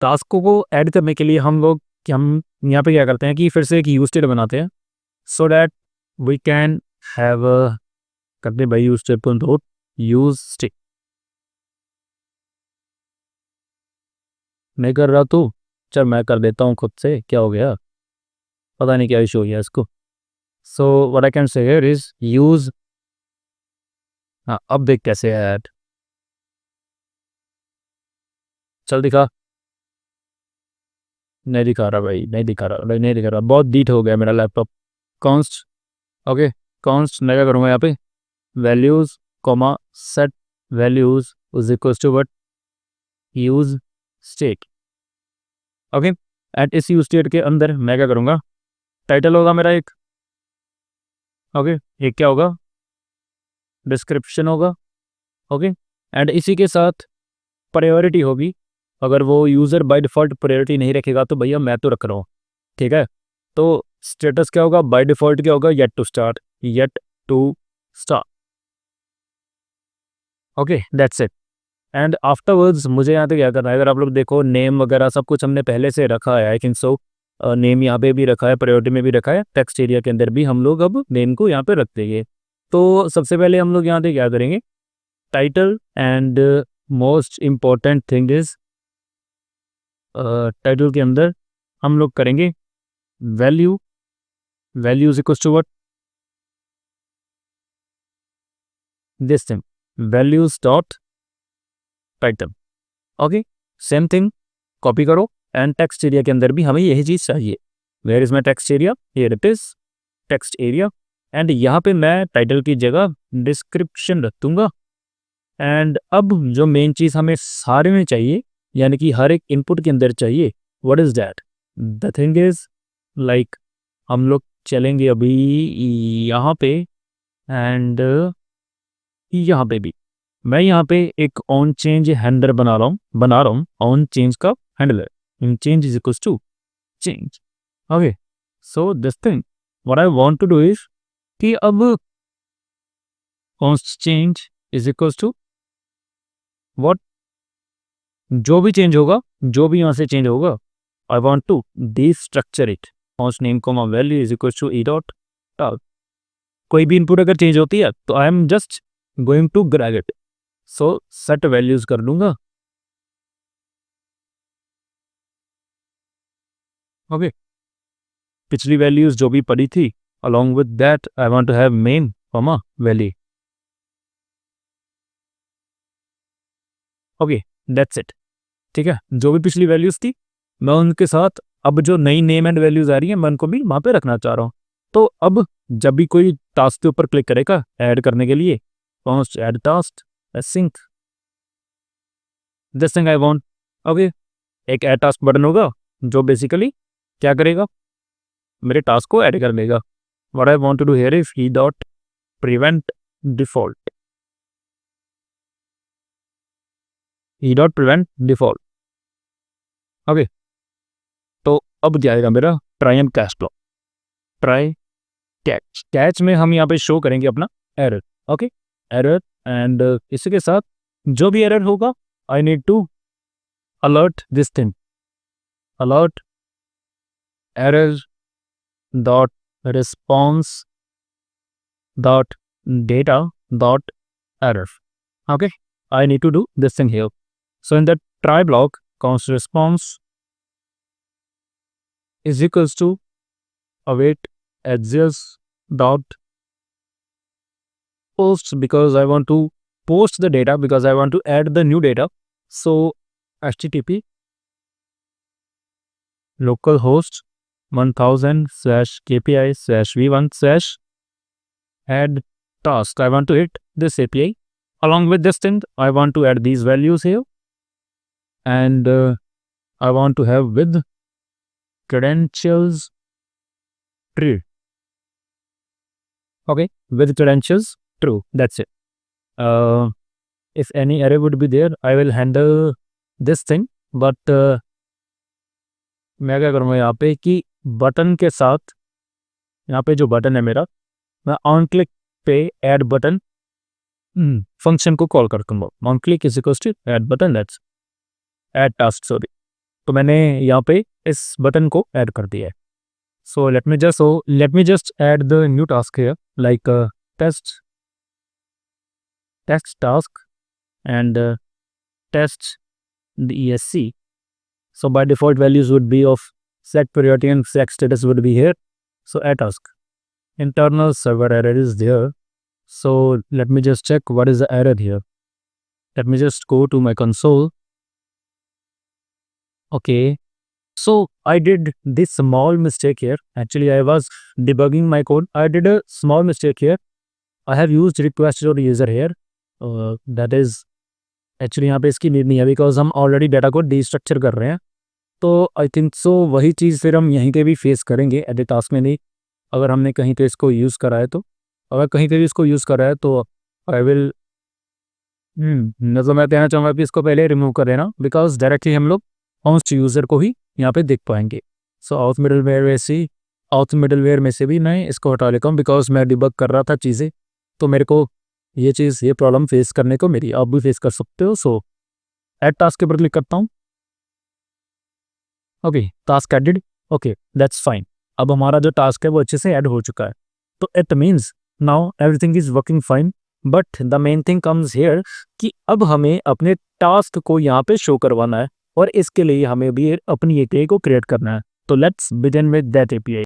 टास्कों को ऐड करने के लिए हम यहाँ पे क्या करते हैं कि फिर से एक यूज स्टेट बनाते हैं so that we can have करते भाई use state dot use state. मैं कर रहा तू, चल मैं कर देता हूँ खुद से, क्या हो गया पता नहीं क्या इशू हो गया इसको। So what I can say here is use, हाँ अब देख कैसे है ऐड, चल दिखा, नहीं दिखा रहा भाई, नहीं दिखा रहा, बहुत डीट हो गया मेरा लैपटॉप। कॉन्स्ट, ओके, कॉन्स्ट मैं क्या करूँगा यहाँ पे values comma set values is equal to what use state. Okay, and इस यूज स्टेट के अंदर मैं क्या करूँगा, टाइटल होगा मेरा एक, ओके, एक क्या होगा डिस्क्रिप्शन होगा, ओके, एंड इसी के साथ प्रायोरिटी होगी। अगर वो यूज़र बाय डिफ़ॉल्ट प्रायोरिटी नहीं रखेगा तो भैया मैं तो रख रहा हूँ, ठीक है। तो स्टेटस क्या होगा बाय डिफ़ॉल्ट, क्या होगा yet to start, yet to start, okay that's it. And afterwards मुझे यहाँ पे क्या करना है, अगर आप लोग देखो नेम वगैरह सब कुछ हमने पहले से रखा है, आई थिंक सो नेम यहाँ पे भी रखा है, प्रायोरिटी में भी रखा है, टेक्स्ट एरिया के अंदर भी हम लोग अब नेम को यहाँ पे रख देंगे। तो सबसे पहले हम लोग यहाँ पे क्या करेंगे, title and most important thing is title के अंदर हम लोग करेंगे value, value is equal to what this thing values dot title, okay same thing copy करो एंड टेक्स्ट एरिया के अंदर भी हमें यही चीज़ चाहिए। Where is my text area, here it is text area, and यहाँ पे मैं टाइटल की जगह डिस्क्रिप्शन रख दूंगा। एंड अब जो मेन चीज़ हमें सारे में चाहिए, यानी कि हर एक इनपुट के अंदर चाहिए, what is that, the thing is like हम लोग चलेंगे अभी यहाँ पे एंड यहाँ पे भी मैं यहाँ पे एक ऑन चेंज हैंडलर बना रहा हूँ ऑन चेंज का handler, in change is equals to change, okay. So this thing what I want to do is कि अब const change is equals to what, जो भी चेंज होगा, जो भी यहाँ से चेंज होगा, I want to destructure it, const name comma value is equals to e dot tag. कोई भी इनपुट अगर चेंज होती है तो I am just going to grab it, so set values कर लूंगा, ओके। पिछली वैल्यूज जो भी पड़ी थी along with that I want to have main comma value, okay that's it, ठीक है। जो भी पिछली वैल्यूज थी मैं उनके साथ अब जो नई नेम एंड वैल्यूज आ रही है मैं उनको भी वहाँ पे रखना चाह रहा हूँ। तो अब जब भी कोई टास्क के ऊपर क्लिक करेगा ऐड करने के लिए, const add task sync this thing I want, okay. एक ऐड टास्क बटन होगा जो बेसिकली क्या करेगा, मेरे टास्क को ऐड कर लेगा। What I want to do here is e dot prevent default, e dot prevent default, okay. तो अब जाएगा मेरा try and catch block, try catch, catch में हम यहाँ पे शो करेंगे अपना एरर, ओके एरर, एंड इसके साथ जो भी एरर होगा I need to alert this thing, alert error dot response dot data dot error, okay. I need to do this thing here. So in the try block const response is equals to await edges dot post, because I want to post the data, because I want to add the new data. So http localhost 1000/kpi/v1/add task. I want to hit this API. Along with this thing, I want to add these values here, and I want to have with credentials true. Okay, with credentials true. That's it. If any error would be there, I will handle this thing. But मैं क्या करूँगा यहाँ पे कि button के साथ, यहाँ पे जो बटन है मेरा, मैं ऑन क्लिक पे ऐड बटन फंक्शन को कॉल कर दूंगा। On click is equals to add button, that's add task, sorry तो मैंने यहाँ पे इस बटन को ऐड कर दिया है. So let me just add the new task here, like test task and test the ESC. So by default values would be of set priority and set status would be here. So add task. Internal server error is there. So let me just check what is the error here. Let me just go to my console. Okay. So I did this small mistake here. Actually, I was debugging my code. I did a small mistake here. I have used request or user here. That is actually यहाँ पे इसकी need नहीं है because हम already data को डिस्ट्रक्चर कर रहे हैं. तो आई थिंक सो वही चीज़ फिर हम यहीं पे भी फेस करेंगे एडिट टास्क में. नहीं, अगर हमने कहीं पे इसको यूज़ करा है तो अगर कहीं पे भी इसको यूज़ करा है तो आई विल मतलब मैं कहना चाहूँगा कि इसको पहले रिमूव कर देना बिकॉज डायरेक्टली हम लोग होस्ट यूज़र को ही यहाँ पे देख पाएंगे. सो आउट मिडलवेयर में से भी मैं इसको हटा लेता हूँ बिकॉज मैं डिबग कर रहा था चीज़ें, तो मेरे को ये प्रॉब्लम फेस करने को मेरी आप भी फेस कर सकते हो. सो ऐड टास्क के ऊपर क्लिक करता हूँ. Okay, task added. Okay, that's fine. अब हमारा जो टास्क है वो अच्छे से ऐड हो चुका है. तो it means now everything is working fine. But the main thing comes here कि अब हमें अपने टास्क को यहाँ पे शो करवाना है और इसके लिए हमें भी अपनी एपीआई को क्रिएट करना है. तो let's begin with that API.